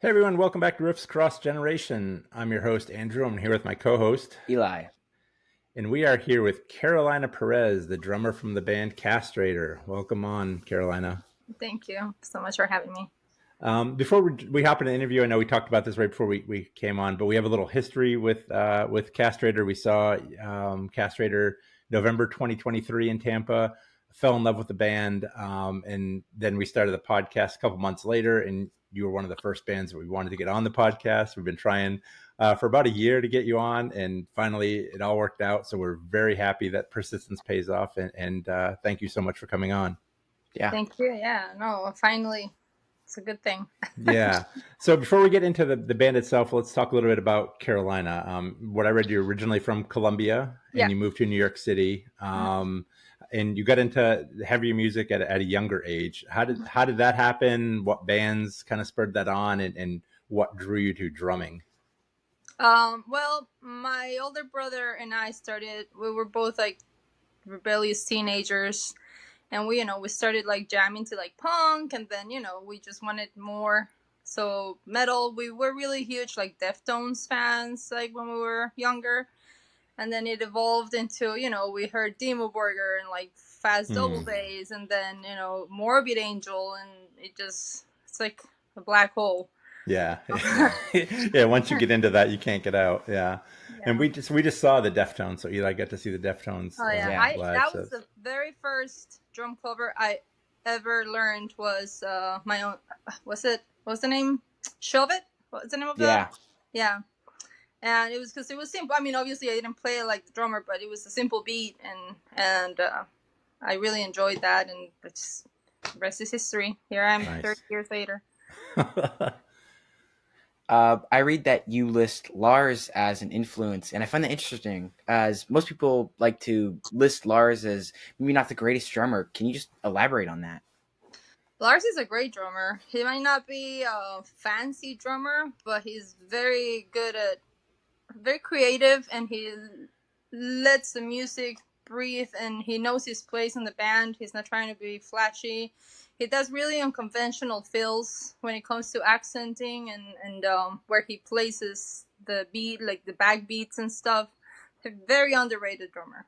Hey everyone, welcome back to Riffs Cross Generation. I'm your host, Andrew. I'm here with my co host, Eli. and we are here with Carolina Perez, the drummer from the band Castrator. Welcome on, Carolina. Thank you so much for having me. Before we hop into the interview, I know we talked about this right before we came on, but we have a little history with Castrator. We saw Castrator November 2023 in Tampa, fell in love with the band, and then we started the podcast a couple months later, and you were one of the first bands that we wanted to get on the podcast. We've been trying for about a year to get you on, and finally it all worked out. So we're very happy that persistence pays off, and thank you so much for coming on. Yeah. Thank you. Yeah, no, finally, it's a good thing. Yeah. So before we get into the band itself, let's talk a little bit about Carolina. What I read, you're originally from Colombia and Yeah. you moved to New York City. And you got into heavier music at a younger age. How did that happen? What bands kind of spurred that on, and what drew you to drumming? Well, my older brother and I started. We were both like rebellious teenagers, and we started like jamming to like punk, and then we just wanted more. So metal, we were really huge like Deftones fans like when we were younger, and then it evolved into we heard Demo Burger and like Fast Double Bass, and then Morbid Angel, and it's like a black hole. Yeah. Yeah. Once you get into that, you can't get out. Yeah. And we just saw the Deftones, so Eli got to see the Deftones. Oh yeah, live. That was the very first drum cover I ever learned. Was my own. What's the name? Shove It. What's the name of that? Yeah. And it was because it was simple. I mean, obviously I didn't play it like the drummer, but it was a simple beat, and I really enjoyed that. And it's the rest is history. Here I am, nice. 30 years later. I read that you list Lars as an influence, and I find that interesting, as most people like to list Lars as maybe not the greatest drummer. Can you just elaborate on that? Lars is a great drummer. He might not be a fancy drummer, but he's very good at, very creative, and he lets the music breathe, and he knows his place in the band. He's not trying to be flashy. He does really unconventional fills when it comes to accenting and where he places the beat, like the back beats and stuff. A very underrated drummer.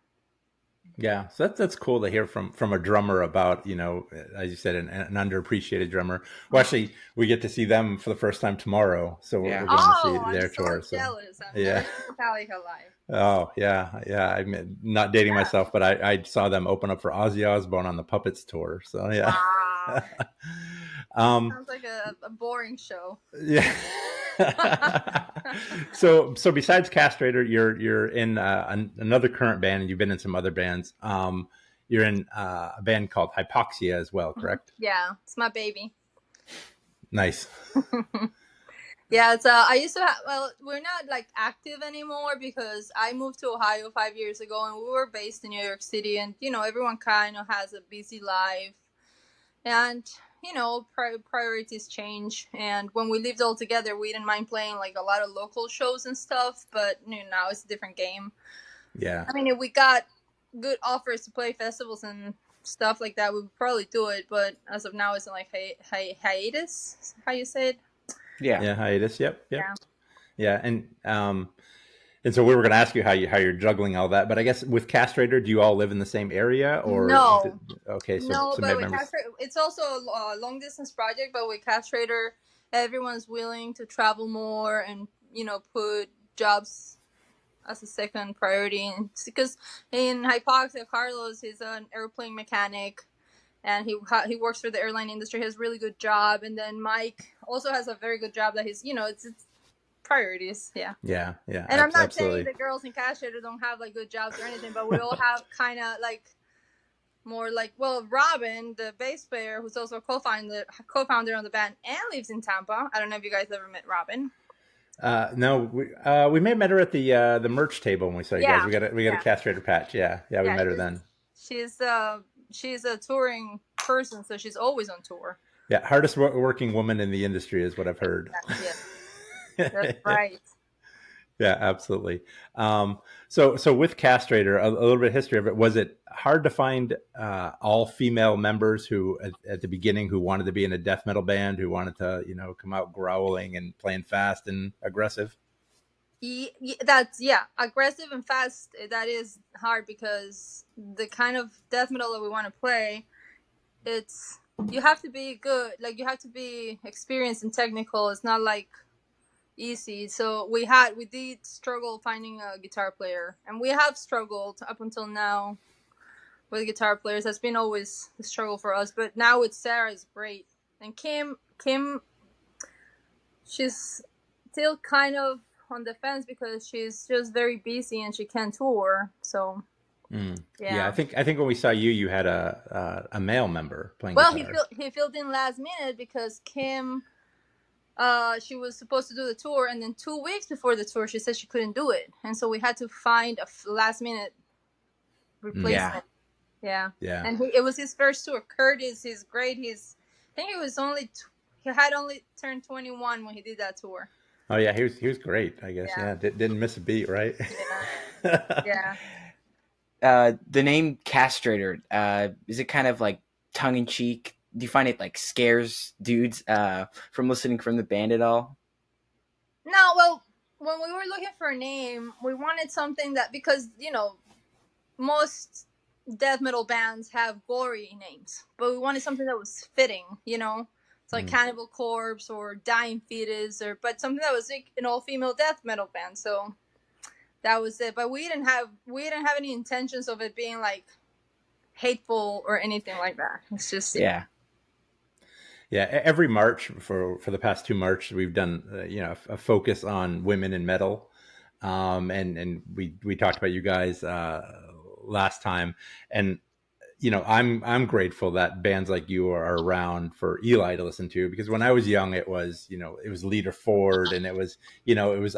Yeah, so that's cool to hear from a drummer about, as you said, an underappreciated drummer. Well, actually, we get to see them for the first time tomorrow, so we're going to see their tour. So jealous. I'm yeah, Metallica live. Oh yeah. I'm not dating myself, but I saw them open up for Ozzy Osbourne on the Puppets tour. So yeah. Wow. Sounds like a boring show. Yeah. So besides Castrator, you're in another current band, and you've been in some other bands. You're in a band called Hypoxia as well, correct? Yeah, it's my baby. Nice. Yeah, it's I used to have. Well, we're not like active anymore because I moved to Ohio 5 years ago, and we were based in New York City, and everyone kind of has a busy life, and priorities change. And when we lived all together, we didn't mind playing like a lot of local shows and stuff, but now it's a different game. Yeah. I mean, if we got good offers to play festivals and stuff like that, we would probably do it. But as of now, it's like hiatus. How you say it? Yeah, hiatus. Yep. Yeah, and so we were going to ask you how you're juggling all that, but I guess with Castrator, do you all live in the same area or no? Okay, so no, but with members... Castrator, it's also a long distance project. But with Castrator, everyone's willing to travel more and put jobs as a second priority. Because in Hypoxia, Carlos is an airplane mechanic, and he works for the airline industry. He has a really good job, and then Mike also has a very good job that he's it's priorities. Yeah. And I'm not saying the girls in Castrator don't have like good jobs or anything, but we all have kind of like more like, well, Robin, the bass player, who's also a co-founder on the band and lives in Tampa. I don't know if you guys ever met Robin. No, we may have met her at the merch table when we saw you guys. We got a Castrator patch. Yeah, we met her then. She's a touring person, so she's always on tour. Yeah, hardest working woman in the industry is what I've heard. That's right. Yeah, absolutely. So with Castrator, a little bit of history of it. Was it hard to find all female members who at the beginning who wanted to be in a death metal band, who wanted to come out growling and playing fast and aggressive? That's, yeah, aggressive and fast. That is hard because the kind of death metal that we want to play, it's, you have to be good, like you have to be experienced and technical. It's not like easy. So we did struggle finding a guitar player, and we have struggled up until now with guitar players. That's been always a struggle for us, but now with Sarah is great. And Kim, she's still kind of on the fence because she's just very busy and she can't tour. So Yeah, I yeah. think when we saw you, you had a male member playing Well, guitar. he filled in last minute because Kim, she was supposed to do the tour, and then 2 weeks before the tour, she said she couldn't do it, and so we had to find a last minute replacement. Yeah. Yeah. And it was his first tour. Curtis, he's great. I think he had only turned 21 when he did that tour. Oh yeah, he was great. I guess. Yeah. Yeah, didn't miss a beat, right? Yeah. Yeah. The name Castrator, is it kind of like tongue in cheek? Do you find it like scares dudes from listening from the band at all? No, well, when we were looking for a name, we wanted something that, because most death metal bands have gory names, but we wanted something that was fitting. It's like Cannibal Corpse or Dying Fetus, but something that was like an all-female death metal band. So that was it. But we didn't have any intentions of it being like hateful or anything like that. It's just Yeah. Every March for the past 2 March, we've done a focus on women in metal, and we talked about you guys last time, and I'm grateful that bands like you are around for Eli to listen to, because when I was young, it was Leader Ford, and it was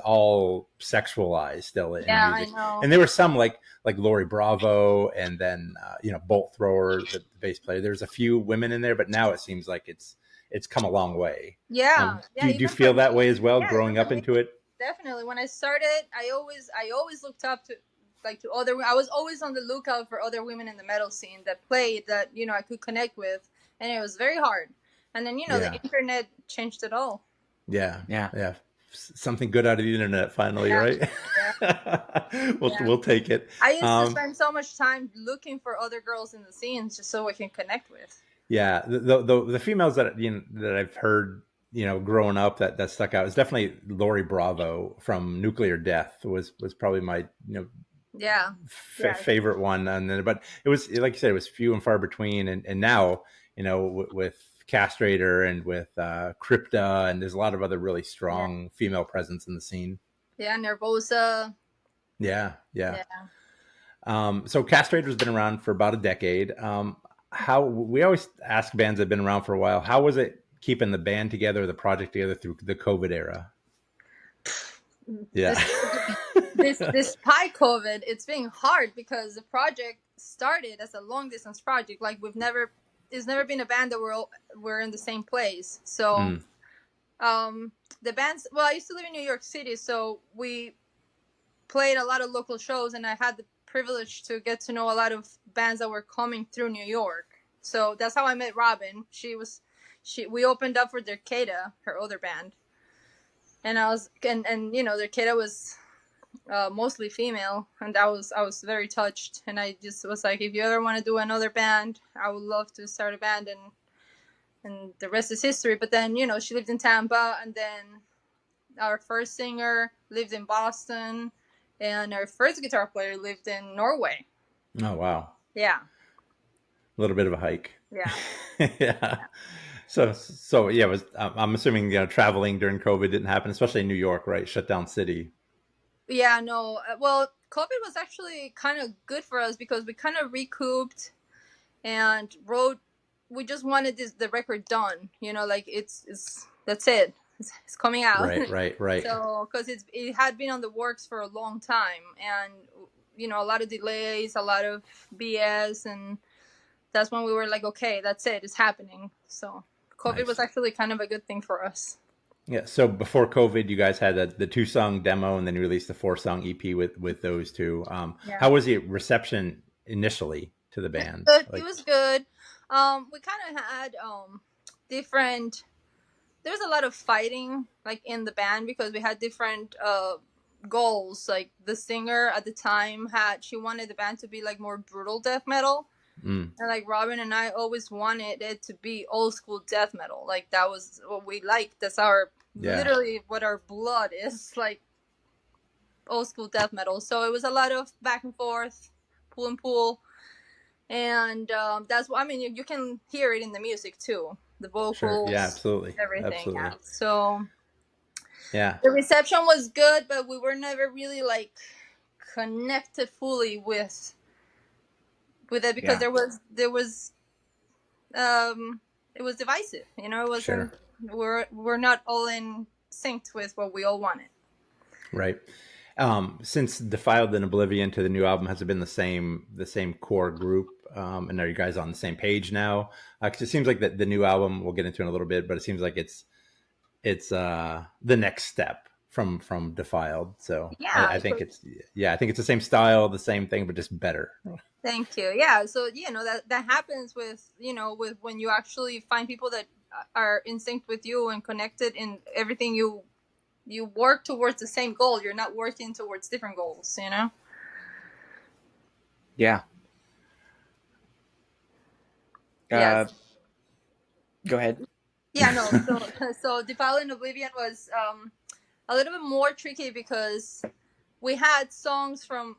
all sexualized still in music. I know. And there were some like Lori Bravo, and then Bolt Thrower, the bass player. There's a few women in there, but now it seems like it's come a long way. Yeah. Do you feel that way as well, growing up into it? Definitely. When I started, I always looked up to other. I was always on the lookout for other women in the metal scene that played, that I could connect with, and it was very hard. And then the internet changed it all. Yeah. Something good out of the internet finally, right? Yeah. We'll take it. I used to spend so much time looking for other girls in the scene just so I can connect with. Yeah, the females that that I've heard growing up that stuck out is definitely Lori Bravo from Nuclear Death was probably my favorite one. And then, but it was, like you said, it was few and far between. And now with Castrator and with Crypta, and there's a lot of other really strong female presence in the scene. Yeah, Nervosa. Yeah. So Castrator's been around for about a decade. How we always ask bands that have been around for a while, how was it keeping the band together, the project together through the COVID era? Yeah. Despite COVID, it's been hard because the project started as a long distance project. Like there's never been a band that we're in the same place. So the bands, well, I used to live in New York City, so we played a lot of local shows, and I had the privilege to get to know a lot of bands that were coming through New York. So that's how I met Robin. We opened up for Derketa, her other band, and Derketa was mostly female, and I was very touched, and I just was like, if you ever want to do another band, I would love to start a band, and the rest is history. But then she lived in Tampa, and then our first singer lived in Boston, and our first guitar player lived in Norway. Oh wow. Yeah. A little bit of a hike. Yeah. Yeah. So yeah, I'm assuming traveling during COVID didn't happen, especially in New York, right? Shut down city. Yeah, no. Well, COVID was actually kind of good for us because we kind of recouped and wrote. We just wanted the record done. Like it's that's it. It's coming out. Right. So because it had been on the works for a long time, and a lot of delays, a lot of BS, and that's when we were like, okay, that's it. It's happening. So COVID was actually kind of a good thing for us. Yeah. So before COVID, you guys had the 2-song demo, and then you released the 4-song EP with those two. Yeah. How was the reception initially to the It's band? good. It Like, was good. We kind of had different. There was a lot of fighting like in the band because we had different goals. Like the singer at the time she wanted the band to be like more brutal death metal. mm, And like Robin and I always wanted it to be old school death metal. Like that was what we liked. That's our yeah, literally what our blood is, like old school death metal. So it was a lot of back and forth, pull and pull, and that's what I mean. You can hear it in the music too, the sure. Yeah, vocals, absolutely, everything. Yeah. absolutely. So Yeah, the reception was good, but we were never really like connected fully with it because yeah, there was it was divisive. You know, it sure. wasn't. We're not all in sync with what we all wanted. Right. Since Defiled and Oblivion to the new album, has it been the same core group? And are you guys on the same page now? Because it seems like the new album, we'll get into in a little bit, but it seems like it's the next step from Defiled. So Yeah. I think I think it's the same style, the same thing, but just better. Thank you. Yeah. So that happens with with when you actually find people that are in sync with you and connected in everything you work towards the same goal. You're not working towards different goals. Yeah. Yes. Go ahead. Yeah. No. So Defile and Oblivion was a little bit more tricky because we had songs from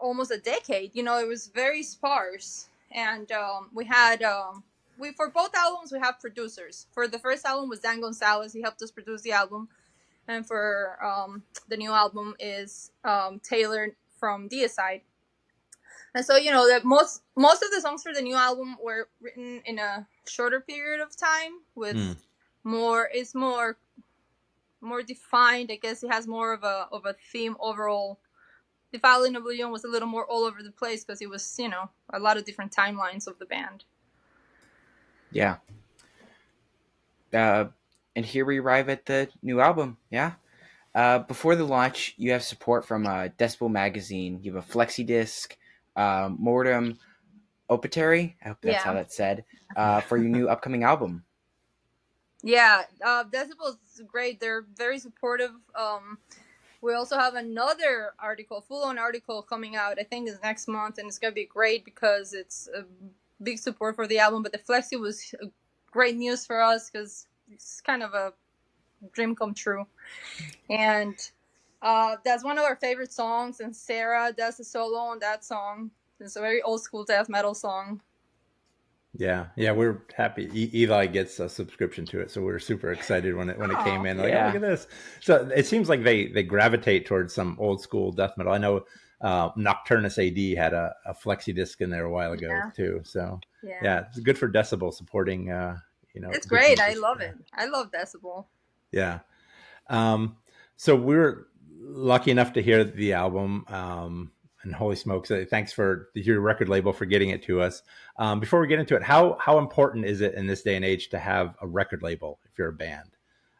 almost a decade. It was very sparse, and we had we for both albums we have producers. For the first album was Dan Gonzalez. He helped us produce the album, and for the new album is Taylor from Deicide. And so that most of the songs for the new album were written in a shorter period of time with more defined. I guess it has more of a theme overall. The Violin of Leon was a little more all over the place because it was, a lot of different timelines of the band. Yeah. And here we arrive at the new album. Yeah. Before the launch, you have support from Decibel Magazine. You have a flexi disc, Mortem Opetary. I hope that's how that's said. For your new upcoming album. Yeah, Decibel's great. They're very supportive. We also have another full-on article coming out. I think it's next month, and it's gonna be great because it's a big support for the album. But the flexi was great news for us because it's kind of a dream come true, and that's one of our favorite songs. And Sarah does a solo on that song. It's a very old school death metal song. Yeah, we're happy. Eli gets a subscription to it, so we're super excited when it came in. Like, oh, look at this! So it seems like they gravitate towards some old school death metal. I know Nocturnus AD had a flexi disc in there a while ago too. So yeah, it's good for Decibel supporting. It's great. I love it. I love Decibel. Yeah. So we're lucky enough to hear the album. And holy smokes, thanks for your record label for getting it to us. Before we get into it, how important is it in this day and age to have a record label if you're a band?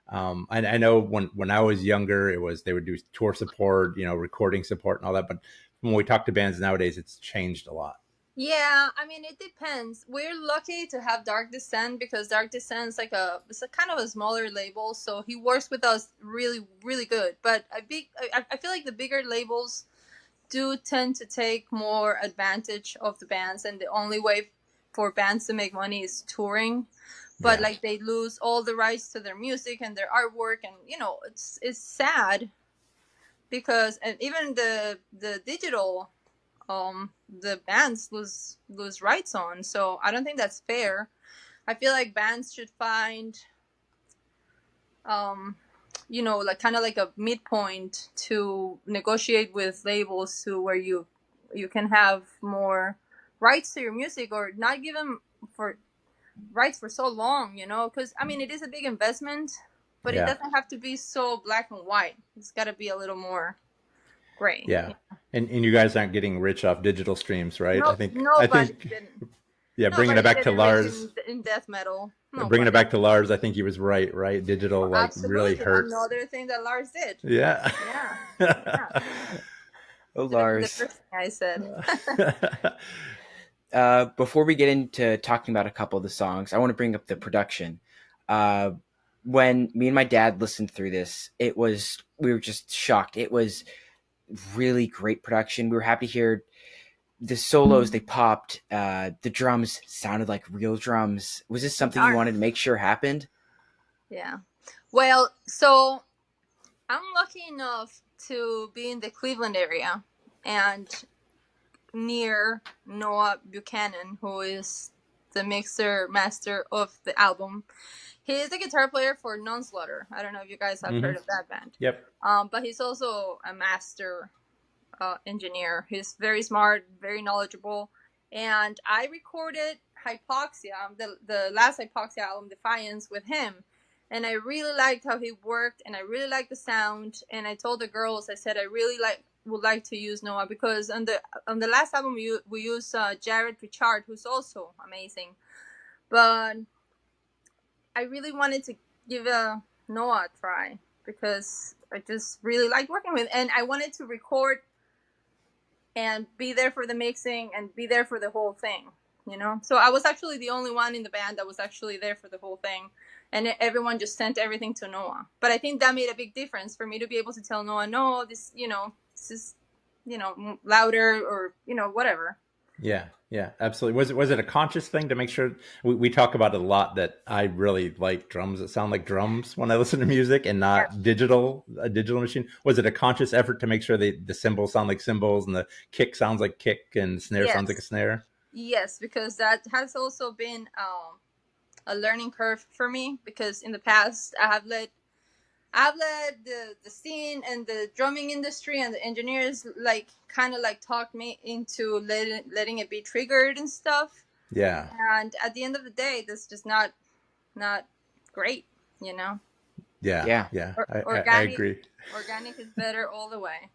I know when I was younger, they would do tour support, recording support and all that. But when we talk to bands nowadays, it's changed a lot. Yeah, I mean it depends. We're lucky to have Dark Descent because Dark Descent's it's a kind of a smaller label, so he works with us really, really good. But I feel like the bigger labels do tend to take more advantage of the bands, and the only way for bands to make money is touring. But they lose all the rights to their music and their artwork, and it's sad because and even the digital the bands lose rights on. So I don't think that's fair. I feel like bands should find kind of like a midpoint to negotiate with labels to where you can have more rights to your music or not give them for rights for so long, because I mean it is a big investment, but it doesn't have to be so black and white. It's got to be a little more gray. Yeah. And you guys aren't getting rich off digital streams, right? No, I think nobody didn't. Yeah, bringing it Nobody back did to it really Lars. in death metal. Bringing it Nobody. back to Lars, I think he was right. Right, digital like really Absolutely. hurts. Another thing that Lars did. Yeah. Yeah. Yeah. Oh, Should have been the Lars. first thing I said. Before we get into talking about a couple of the songs, I want to bring up the production. When me and my dad listened through this, we were just shocked. It was really great production. We were happy to hear the solos. They popped. The drums sounded like real drums. Was this something you wanted to make sure happened? Yeah. Well, so I'm lucky enough to be in the Cleveland area and near Noah Buchanan, who is the mixer master of the album. He is the guitar player for Nonslaughter. I don't know if you guys have heard of that band. Yep. But he's also a master engineer. He's very smart, very knowledgeable. And I recorded Hypoxia, the last Hypoxia album, Defiance, with him. And I really liked how he worked, and I really liked the sound. And I told the girls, I said, I really would like to use Noah, because on the last album we used Jared Richard, who's also amazing. But I really wanted to give Noah a try, because I just really liked working with him, and I wanted to record and be there for the mixing and be there for the whole thing, you know? So I was actually the only one in the band that was actually there for the whole thing. And everyone just sent everything to Noah. But I think that made a big difference for me to be able to tell Noah, no, this is, louder, or, whatever. Yeah, absolutely. Was it a conscious thing to make sure? We talk about it a lot, that I really like drums that sound like drums when I listen to music, and not a digital machine. Was it a conscious effort to make sure the cymbals sound like cymbals, and the kick sounds like kick, and the snare sounds like a snare? Yes, because that has also been a learning curve for me, because in the past I've led the scene and the drumming industry and the engineers kind of talked me into letting it be triggered and stuff. Yeah. And at the end of the day, that's just not great, you know? Yeah. Organic, I agree. Organic is better all the way.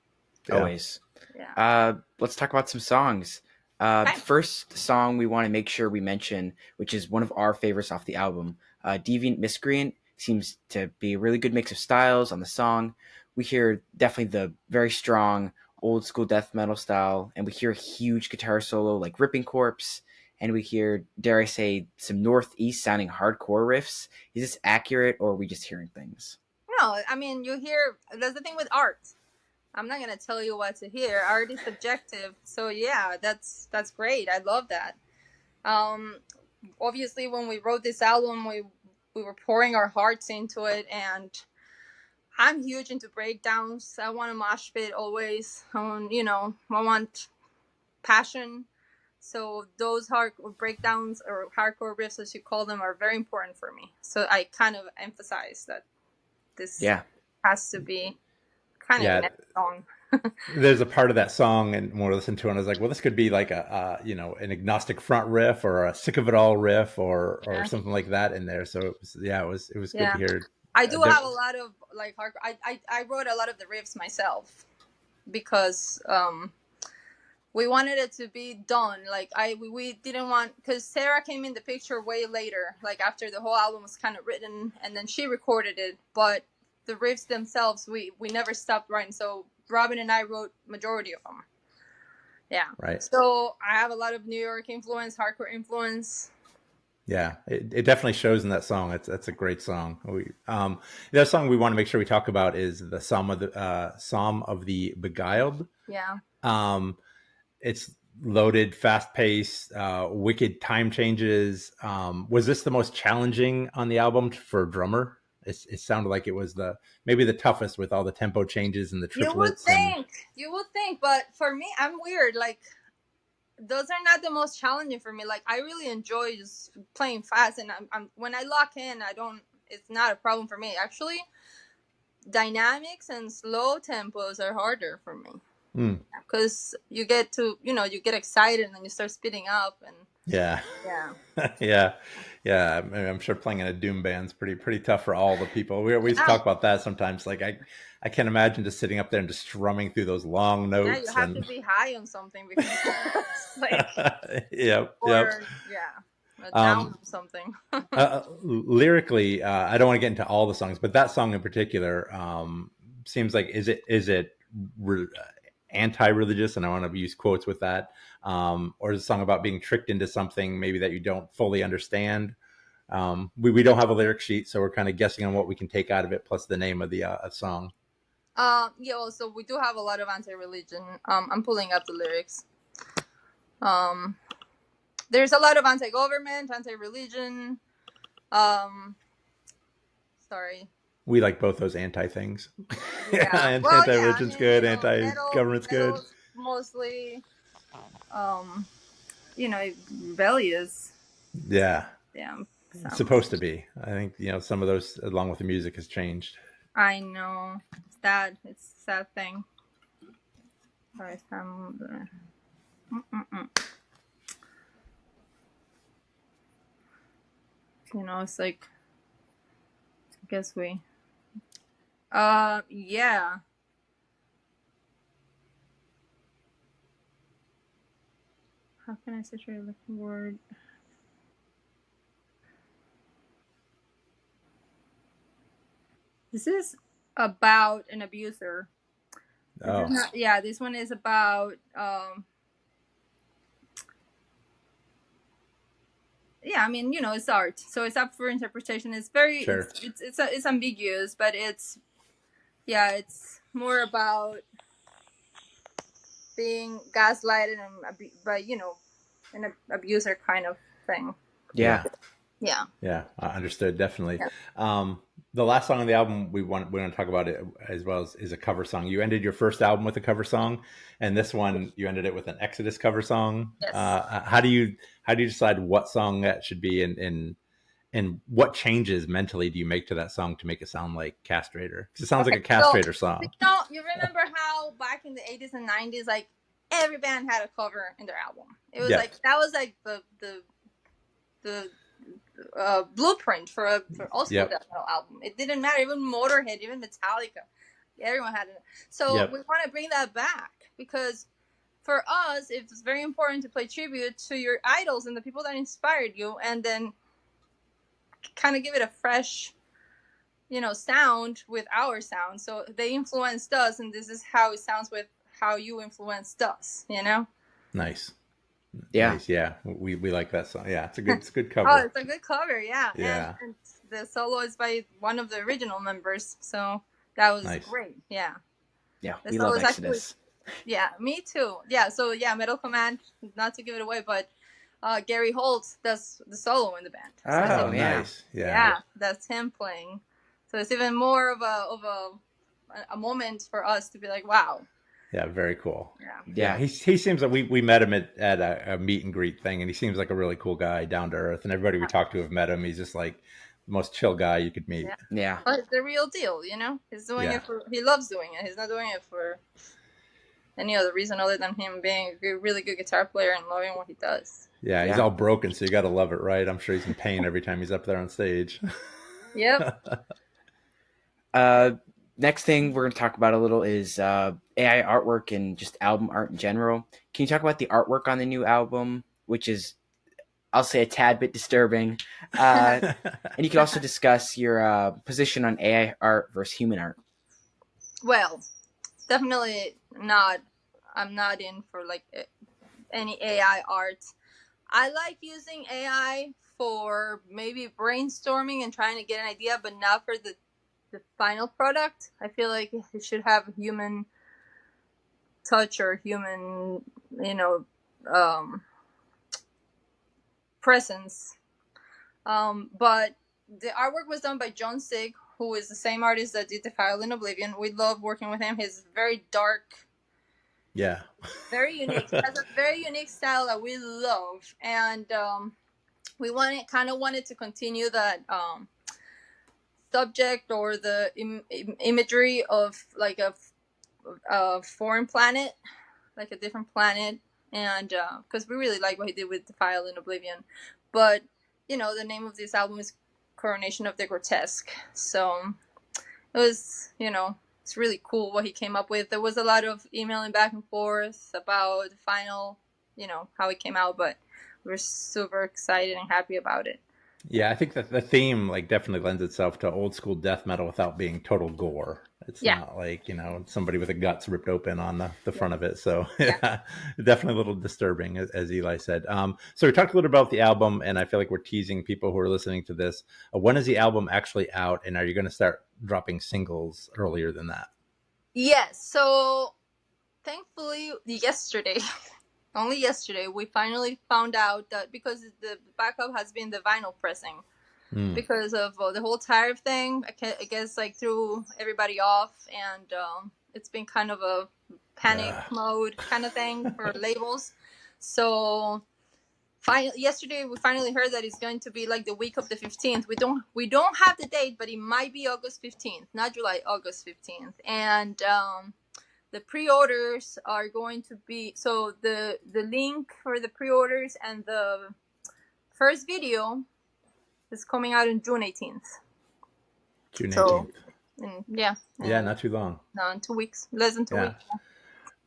Always. Yeah. Let's talk about some songs. The first song we want to make sure we mention, which is one of our favorites off the album, Deviant Miscreant, seems to be a really good mix of styles on the song. We hear definitely the very strong old school death metal style, and we hear a huge guitar solo like Ripping Corpse, and we hear, dare I say, some northeast sounding hardcore riffs. Is this accurate, or are we just hearing things? No, I mean, that's the thing with art. I'm not gonna tell you what to hear. Art is subjective. So yeah, that's great. I love that. Obviously when we wrote this album, we were pouring our hearts into it, and I'm huge into breakdowns. I want a mosh pit always. I want passion. So those hard breakdowns, or hardcore riffs as you call them, are very important for me. So I kind of emphasize that this has to be kind of a song. There's a part of that song, and when I listened to it, I was like, well, this could be like an agnostic front riff, or a sick of it all riff, or something like that in there. So it was good to hear. I do have a lot of hardcore. I wrote a lot of the riffs myself, because we wanted it to be done. We didn't want, because Sarah came in the picture way later, after the whole album was kind of written, and then she recorded it. But the riffs themselves, we never stopped writing. So Robin and I wrote majority of them. Yeah. Right. So I have a lot of New York influence, hardcore influence. Yeah, it definitely shows in that song. That's a great song. The other song we want to make sure we talk about is the Psalm of the Beguiled. Yeah. It's loaded, fast paced, wicked time changes. Was this the most challenging on the album for a drummer? It sounded like it was maybe the toughest, with all the tempo changes and the triplets. You would think, but for me, I'm weird. Those are not the most challenging for me. I really enjoy just playing fast, and I'm when I lock in, it's not a problem for me. Actually, dynamics and slow tempos are harder for me. Because you get excited, and then you start speeding up, and yeah. Yeah, I'm sure playing in a doom band's pretty tough for all the people. We used to talk about that sometimes. Like I can't imagine just sitting up there and just strumming through those long Yeah, you notes have to and be high on something because it's like, yep, yep. or down on something. Lyrically, I don't want to get into all the songs, but that song in particular seems like is it anti-religious, and I want to use quotes with that, or is a song about being tricked into something maybe that you don't fully understand? We don't have a lyric sheet, so we're kind of guessing on what we can take out of it, plus the name of the song. Yeah, well, so we do have a lot of anti-religion. I'm pulling up the lyrics. There's a lot of anti-government, anti-religion. Sorry. We like both those anti things. Yeah. And Well, yeah. I anti-religion's mean, good, anti-government's good. metal's mostly, rebellious. Yeah. Yeah. It's supposed to be. I think, some of those, along with the music, has changed. I know. It's sad. It's a sad thing. Sorry, it's like, I guess yeah. How can I situate a word? This is about an abuser. This one is about I mean, it's art, so it's up for interpretation. It's very Sure. it's ambiguous, but it's more about being gaslighted and by an abuser kind of thing. Yeah. Yeah, understood, definitely. The last song on the album we want to talk about it as well is a cover song. You ended your first album with a cover song, and this one you ended it with an Exodus cover song. Yes. How do you decide what song that should be, and what changes mentally do you make to that song to make it sound like Castrator? Because it sounds like a Castrator song. You remember how back in the 80s and 90s, like every band had a cover in their album. It was like that was like the blueprint for all school death metal album. It didn't matter, even Motorhead, even Metallica, everyone had it. So we want to bring that back, because for us it's very important to play tribute to your idols and the people that inspired you, and then kind of give it a fresh sound with our sound. So they influenced us, and this is how it sounds with how you influenced us. Nice. Yeah. Nice. Yeah, we like that song. Yeah, it's a good cover. Oh, it's a good cover. Yeah. Yeah. And the solo is by one of the original members, so that was great. Yeah. Yeah, the we love Exodus. Yeah, me too. Yeah, so Metal Command, not to give it away, but Gary Holt does the solo in the band. Oh, nice. Yeah, that's him playing. So it's even more of a moment for us to be like, wow. Yeah, very cool. Yeah. He seems like we met him at a meet and greet thing, and he seems like a really cool guy, down to earth. And everybody we talked to have met him. He's just like the most chill guy you could meet. Yeah. But it's the real deal, He's doing it he loves doing it. He's not doing it for any other reason other than him being a really good guitar player and loving what he does. Yeah, he's all broken, so you got to love it, right? I'm sure he's in pain every time he's up there on stage. Yep. Next thing we're going to talk about a little is AI artwork and just album art in general. Can you talk about the artwork on the new album, which is, I'll say, a tad bit disturbing? And you can also discuss your position on AI art versus human art. Well, definitely not. I'm not in for like any AI art. I like using AI for maybe brainstorming and trying to get an idea, but not for the final product. I feel like it should have human touch or human, presence. But the artwork was done by John Sig, who is the same artist that did Defiled in Oblivion. We love working with him. He's very dark. Yeah. Very unique. He has a very unique style that we love. And we wanted to continue that subject or the imagery of like a foreign planet, like a different planet, and because we really like what he did with Defiled in Oblivion, but the name of this album is Coronation of the Grotesque. So it was, it's really cool what he came up with. There was a lot of emailing back and forth about the final, how it came out, but we're super excited and happy about it. Yeah, I think that the theme like definitely lends itself to old school death metal without being total gore. It's not like, somebody with a guts ripped open on the front of it. So yeah, definitely a little disturbing, as Eli said. So we talked a little about the album, and I feel like we're teasing people who are listening to this. When is the album actually out, and are you going to start dropping singles earlier than that? Yes. So thankfully, yesterday, only yesterday, we finally found out that because the backup has been the vinyl pressing. Because of the whole tariff thing, I guess like threw everybody off, and it's been kind of a panic mode kind of thing for labels. So yesterday we finally heard that it's going to be like the week of the 15th. We don't have the date, but it might be August 15th, not July, August 15th. And the pre-orders are going to be, so the link for the pre-orders and the first video is coming out on June 18th. June 18th. Yeah, not too long. No, in 2 weeks, less than 2 weeks.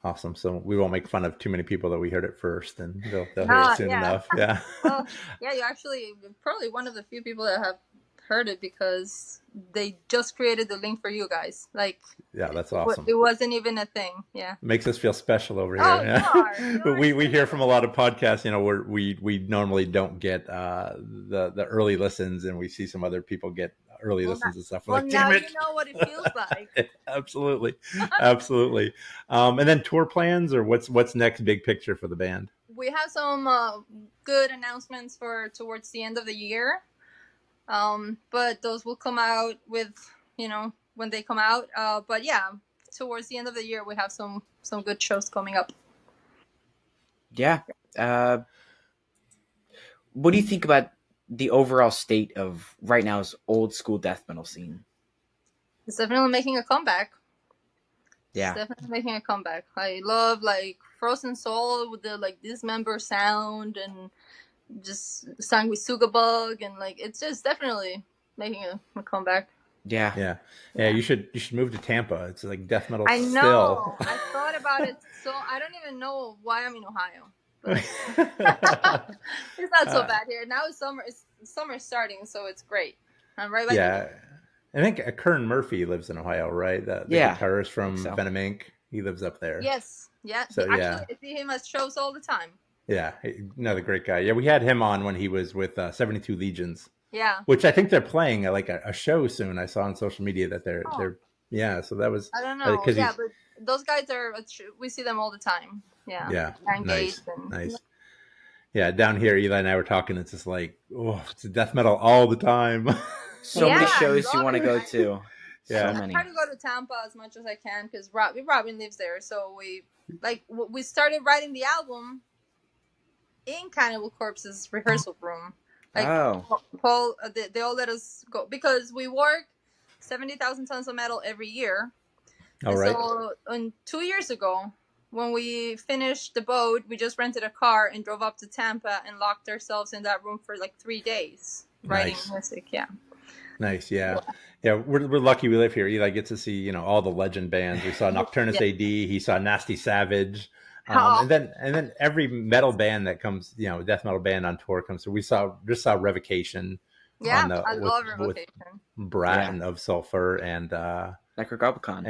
Awesome. So we won't make fun of too many people that we heard it first, and they'll hear it soon enough. Yeah. Well, yeah, you're actually probably one of the few people that have heard it because they just created the link for you guys. Like, yeah, that's awesome. It wasn't even a thing. Yeah, makes us feel special over here. Oh, yeah. we hear from a lot of podcasts, where we normally don't get the early listens, and we see some other people get early listens and stuff. Well, now you know what it feels like. Absolutely. And then tour plans, or what's next big picture for the band? We have some good announcements for towards the end of the year. But those will come out with, when they come out. But yeah, towards the end of the year, we have some good shows coming up. Yeah. What do you think about the overall state of right now's old school death metal scene? It's definitely making a comeback. Yeah. It's definitely making a comeback. I love like Frozen Soul with the like dismember sound, and just sang with Sugabug, and like it's just definitely making a comeback. Yeah. You should move to Tampa. It's like death metal. I know. Still. I thought about it. So I don't even know why I'm in Ohio. But it's not so bad here. Now it's summer. It's summer starting, so it's great. I'm right by I think Kern Murphy lives in Ohio, right? The guitarist from Venom Inc. He lives up there. Yes. Yeah. So actually, I see him at shows all the time. Yeah, another great guy. Yeah, we had him on when he was with 72 Legions. Yeah. Which I think they're playing like a show soon. I saw on social media that they're so that was. I don't know. Yeah, but those guys we see them all the time. Yeah. Yeah. Nice. Nice. Yeah, down here, Eli and I were talking. It's just like, it's death metal all the time. So many shows you want to go to. Yeah. So many. I try to go to Tampa as much as I can because Robin lives there. So we started writing the album in Cannibal Corpse's rehearsal room. Like Paul, they all let us go because we work 70,000 tons of metal every year. All right. So 2 years ago, when we finished the boat, we just rented a car and drove up to Tampa and locked ourselves in that room for like 3 days writing music. Yeah. Nice. Yeah. We're lucky we live here. Eli gets to see, all the legend bands. We saw Nocturnus AD. He saw Nasty Savage. And then every metal band that comes, death metal band on tour comes through. We just saw Revocation. Yeah, I love Revocation. With Brat of Sulfur and Necrogoblicon.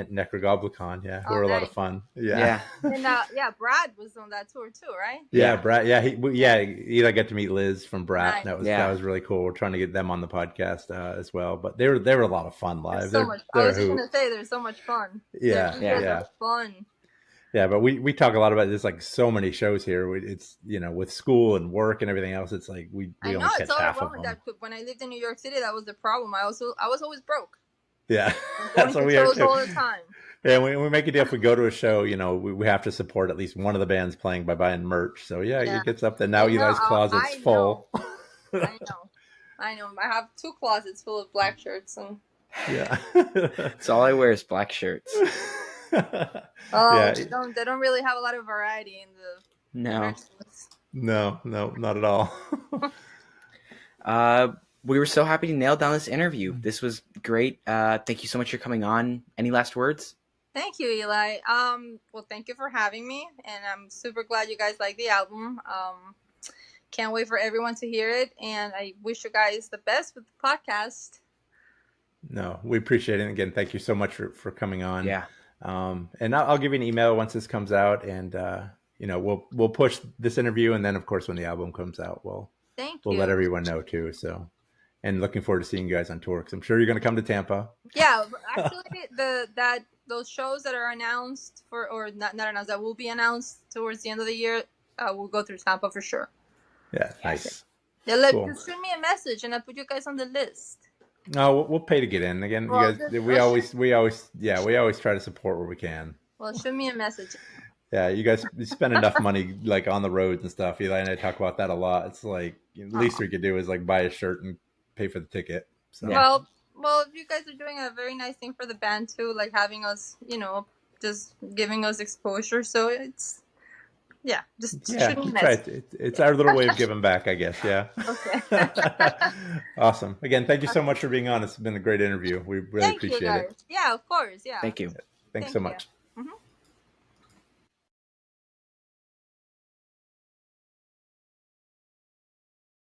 Who are a lot of fun. Yeah. And Brad was on that tour too, right? Yeah, Brad. Yeah, Eli got to meet Liz from Brat. Nice. That was really cool. We're trying to get them on the podcast as well. But they were a lot of fun live. I was just gonna say they're so much fun. Yeah. Fun. Yeah, but we talk a lot about there's like so many shows here. It's with school and work and everything else. It's like we only catch half of them. When I lived in New York City, that was the problem. I was always broke. Yeah, that's what we are too. All the time. Yeah, we make a deal if we go to a show. We have to support at least one of the bands playing by buying merch. So it gets up there. Now Eli's closet's full. I know. I have 2 closets full of black shirts and. Yeah. It's all I wear is black shirts. They don't really have a lot of variety in the No, not at all. We were so happy to nail down this interview. This was great. Thank you so much for coming on. Any last words? Thank you, Eli. Well, thank you for having me, and I'm super glad you guys like the album. Can't wait for everyone to hear it, and I wish you guys the best with the podcast. No, we appreciate it. And again, thank you so much for coming on. Yeah. And I'll give you an email once this comes out, and we'll push this interview, and then of course when the album comes out, we'll let everyone know too. So, and looking forward to seeing you guys on tour, because I'm sure you're going to come to Tampa. Yeah, actually, those shows that are announced or not announced, that will be announced towards the end of the year, we'll go through Tampa for sure. Yeah, nice. Yeah, cool. Just send me a message, and I'll put you guys on the list. No, we'll pay to get in. Again, you guys, we always try to support where we can. Well, shoot me a message. Yeah, you guys spend enough money like on the roads and stuff. Eli and I talk about that a lot. It's like the least we could do is like buy a shirt and pay for the ticket. So. Well, you guys are doing a very nice thing for the band too, like having us, just giving us exposure. So it's shoot me a message. It's our little way of giving back, I guess. Yeah. Okay. Awesome. Again, thank you so much for being on. It's been a great interview. We really appreciate it. Yeah, of course. Yeah. Thank you. Thanks so much.